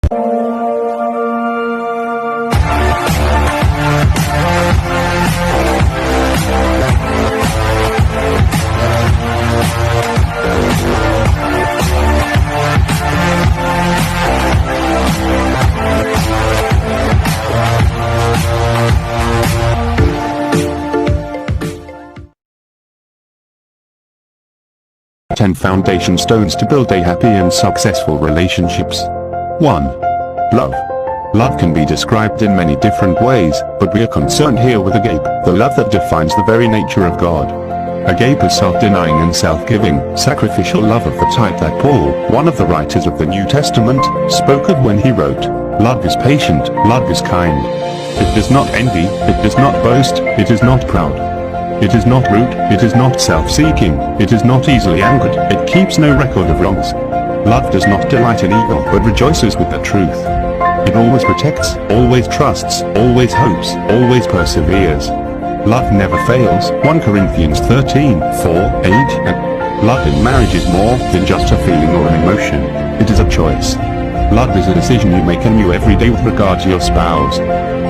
Ten foundation stones to build a happy and successful relationships. 1. Love. Love can be described in many different ways, but we are concerned here with agape, the love that defines the very nature of God. Agape is self-denying and self-giving, sacrificial love of the type that Paul, one of the writers of the New Testament, spoke of when he wrote, "Love is patient, love is kind. It does not envy, it does not boast, it is not proud. It is not rude, it is not self-seeking, it is not easily angered, it keeps no record of wrongs. Love does not delight in evil, but rejoices with the truth. It always protects, always trusts, always hopes, always perseveres. Love never fails." 1 Corinthians 13:4-8. Love in marriage is more than just a feeling or an emotion. It is a choice. Love is a decision you make anew every day with regard to your spouse.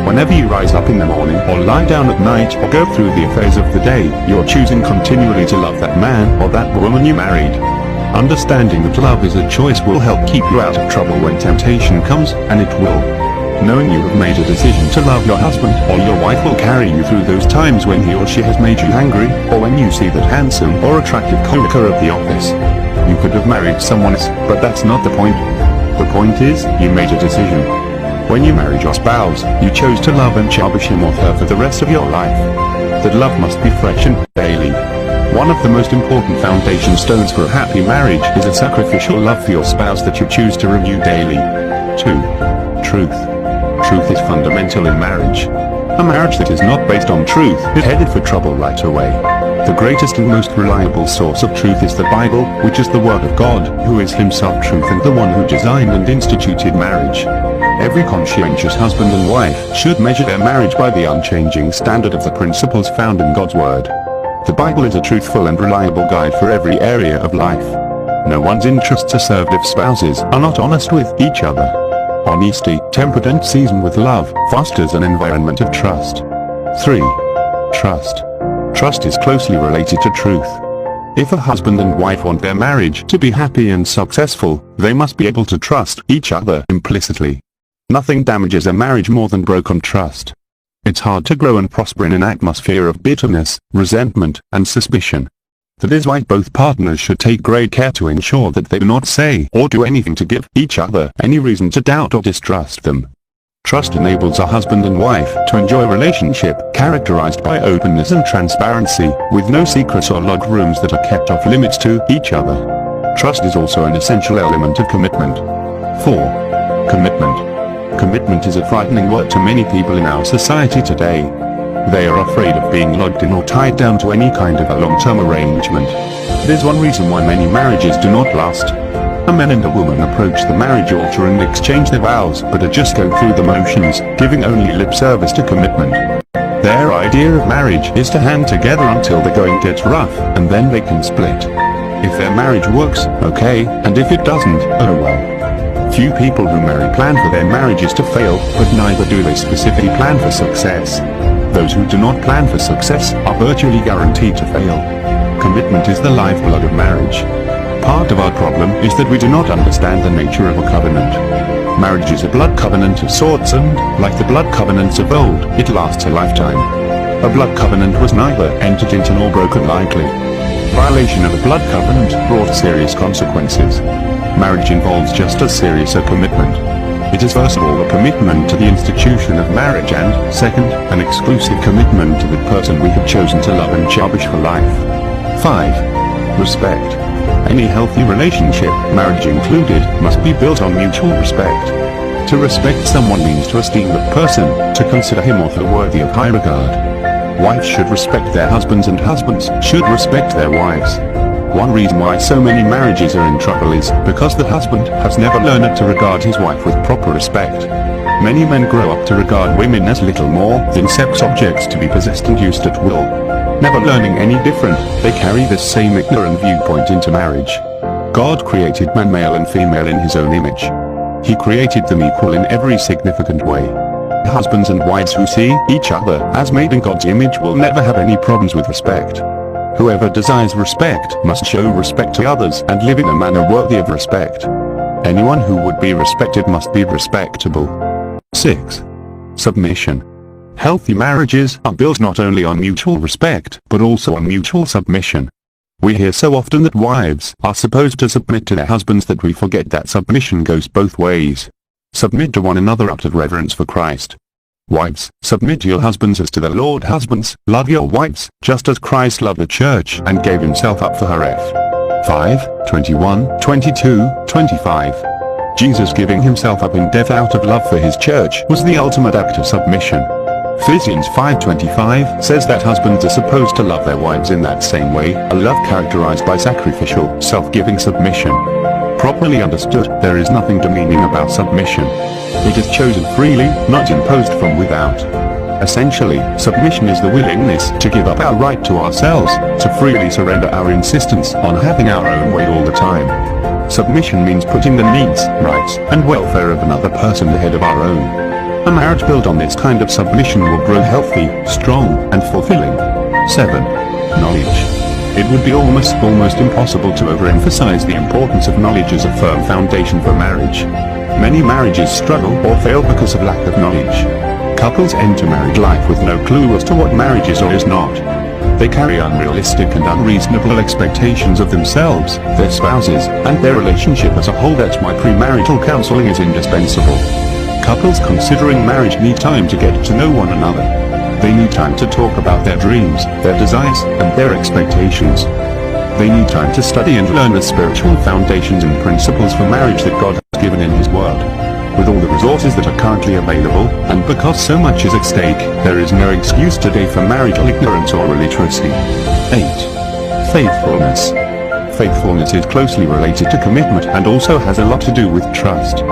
Whenever you rise up in the morning, or lie down at night, or go through the affairs of the day, you're choosing continually to love that man or that woman you married. Understanding that love is a choice will help keep you out of trouble when temptation comes, and it will. Knowing you have made a decision to love your husband or your wife will carry you through those times when he or she has made you angry, or when you see that handsome or attractive coworker at the office. You could have married someone else, but that's not the point. The point is, you made a decision. When you married your spouse, you chose to love and cherish him or her for the rest of your life. That love must be fresh and daily. One of the most important foundation stones for a happy marriage is a sacrificial love for your spouse that you choose to renew daily. 2. Truth. Truth is fundamental in marriage. A marriage that is not based on truth is headed for trouble right away. The greatest and most reliable source of truth is the Bible, which is the Word of God, who is himself truth and the one who designed and instituted marriage. Every conscientious husband and wife should measure their marriage by the unchanging standard of the principles found in God's Word. The Bible is a truthful and reliable guide for every area of life. No one's interests are served if spouses are not honest with each other. Honesty, tempered and seasoned with love, fosters an environment of trust. 3. Trust. Trust is closely related to truth. If a husband and wife want their marriage to be happy and successful, they must be able to trust each other implicitly. Nothing damages a marriage more than broken trust. It's hard to grow and prosper in an atmosphere of bitterness, resentment, and suspicion. That is why both partners should take great care to ensure that they do not say or do anything to give each other any reason to doubt or distrust them. Trust enables a husband and wife to enjoy a relationship characterized by openness and transparency, with no secrets or locked rooms that are kept off limits to each other. Trust is also an essential element of commitment. 4. Commitment. Commitment is a frightening word to many people in our society today. They are afraid of being locked in or tied down to any kind of a long-term arrangement. There's one reason why many marriages do not last. A man and a woman approach the marriage altar and exchange their vows, but are just going through the motions, giving only lip service to commitment. Their idea of marriage is to hang together until the going gets rough, and then they can split. If their marriage works, okay, and if it doesn't, oh well. Few people who marry plan for their marriages to fail, but neither do they specifically plan for success. Those who do not plan for success are virtually guaranteed to fail. Commitment is the lifeblood of marriage. Part of our problem is that we do not understand the nature of a covenant. Marriage is a blood covenant of sorts and, like the blood covenants of old, it lasts a lifetime. A blood covenant was neither entered into nor broken lightly. Violation of a blood covenant brought serious consequences. Marriage involves just as serious a commitment. It is first of all a commitment to the institution of marriage and, second, an exclusive commitment to the person we have chosen to love and cherish for life. 5. Respect. Any healthy relationship, marriage included, must be built on mutual respect. To respect someone means to esteem the person, to consider him or her worthy of high regard. Wives should respect their husbands and husbands should respect their wives. One reason why so many marriages are in trouble is because the husband has never learned to regard his wife with proper respect. Many men grow up to regard women as little more than sex objects to be possessed and used at will. Never learning any different, they carry this same ignorant viewpoint into marriage. God created man male and female in his own image. He created them equal in every significant way. Husbands and wives who see each other as made in God's image will never have any problems with respect. Whoever desires respect must show respect to others and live in a manner worthy of respect. Anyone who would be respected must be respectable. 6. Submission. Healthy marriages are built not only on mutual respect, but also on mutual submission. We hear so often that wives are supposed to submit to their husbands that we forget that submission goes both ways. Submit to one another out of reverence for Christ. Wives, submit to your husbands as to the Lord. Husbands, love your wives, just as Christ loved the church and gave himself up for her. 5:21, 22, 25. Jesus giving himself up in death out of love for his church was the ultimate act of submission. Ephesians 5:25 says that husbands are supposed to love their wives in that same way, a love characterized by sacrificial, self-giving submission. Properly understood, there is nothing demeaning about submission. It is chosen freely, not imposed from without. Essentially, submission is the willingness to give up our right to ourselves, to freely surrender our insistence on having our own way all the time. Submission means putting the needs, rights, and welfare of another person ahead of our own. A marriage built on this kind of submission will grow healthy, strong, and fulfilling. 7. Knowledge. It would be almost impossible to overemphasize the importance of knowledge as a firm foundation for marriage. Many marriages struggle or fail because of lack of knowledge. Couples enter married life with no clue as to what marriage is or is not. They carry unrealistic and unreasonable expectations of themselves, their spouses, and their relationship as a whole. That's why premarital counseling is indispensable. Couples considering marriage need time to get to know one another. They need time to talk about their dreams, their desires, and their expectations. They need time to study and learn the spiritual foundations and principles for marriage that God has given in His Word. With all the resources that are currently available, and because so much is at stake, there is no excuse today for marital ignorance or illiteracy. 8. Faithfulness. Faithfulness is closely related to commitment and also has a lot to do with trust.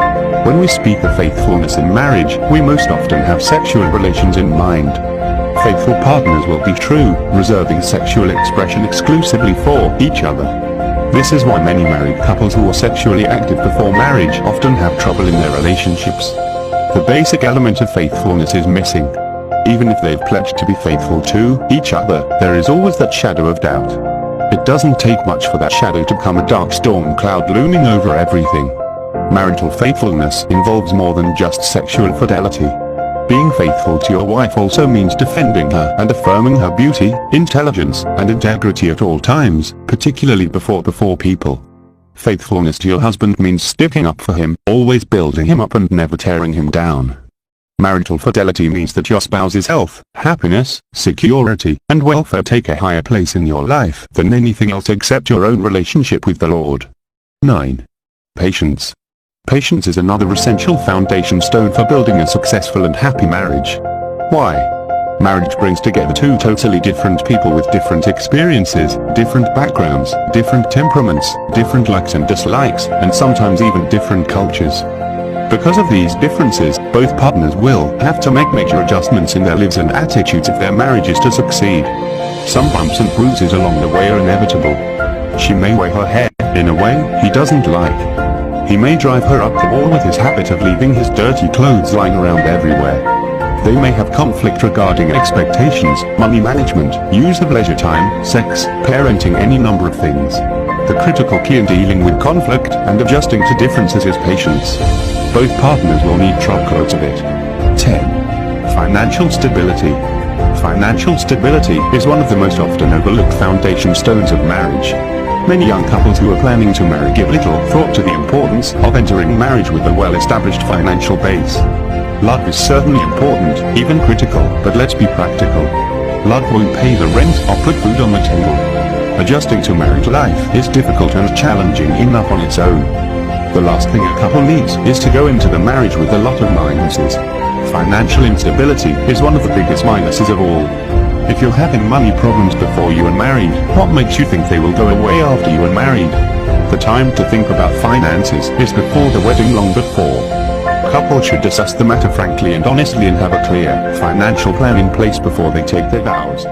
When we speak of faithfulness in marriage, we most often have sexual relations in mind. Faithful partners will be true, reserving sexual expression exclusively for each other. This is why many married couples who are sexually active before marriage often have trouble in their relationships. The basic element of faithfulness is missing. Even if they've pledged to be faithful to each other, there is always that shadow of doubt. It doesn't take much for that shadow to become a dark storm cloud looming over everything. Marital faithfulness involves more than just sexual fidelity. Being faithful to your wife also means defending her and affirming her beauty, intelligence, and integrity at all times, particularly before people. Faithfulness to your husband means sticking up for him, always building him up and never tearing him down. Marital fidelity means that your spouse's health, happiness, security, and welfare take a higher place in your life than anything else except your own relationship with the Lord. 9. Patience. Patience is another essential foundation stone for building a successful and happy marriage. Why? Marriage brings together two totally different people with different experiences, different backgrounds, different temperaments, different likes and dislikes, and sometimes even different cultures. Because of these differences, both partners will have to make major adjustments in their lives and attitudes if their marriage is to succeed. Some bumps and bruises along the way are inevitable. She may wear her hair in a way he doesn't like. He may drive her up the wall with his habit of leaving his dirty clothes lying around everywhere. They may have conflict regarding expectations, money management, use of leisure time, sex, parenting, any number of things. The critical key in dealing with conflict and adjusting to differences is patience. Both partners will need truckloads of it. 10. Financial stability. Financial stability is one of the most often overlooked foundation stones of marriage. Many young couples who are planning to marry give little thought to the importance of entering marriage with a well-established financial base. Love is certainly important, even critical, but let's be practical. Love won't pay the rent or put food on the table. Adjusting to married life is difficult and challenging enough on its own. The last thing a couple needs is to go into the marriage with a lot of minuses. Financial instability is one of the biggest minuses of all. If you're having money problems before you are married, what makes you think they will go away after you are married? The time to think about finances is before the wedding, long before. Couples should discuss the matter frankly and honestly and have a clear financial plan in place before they take their vows.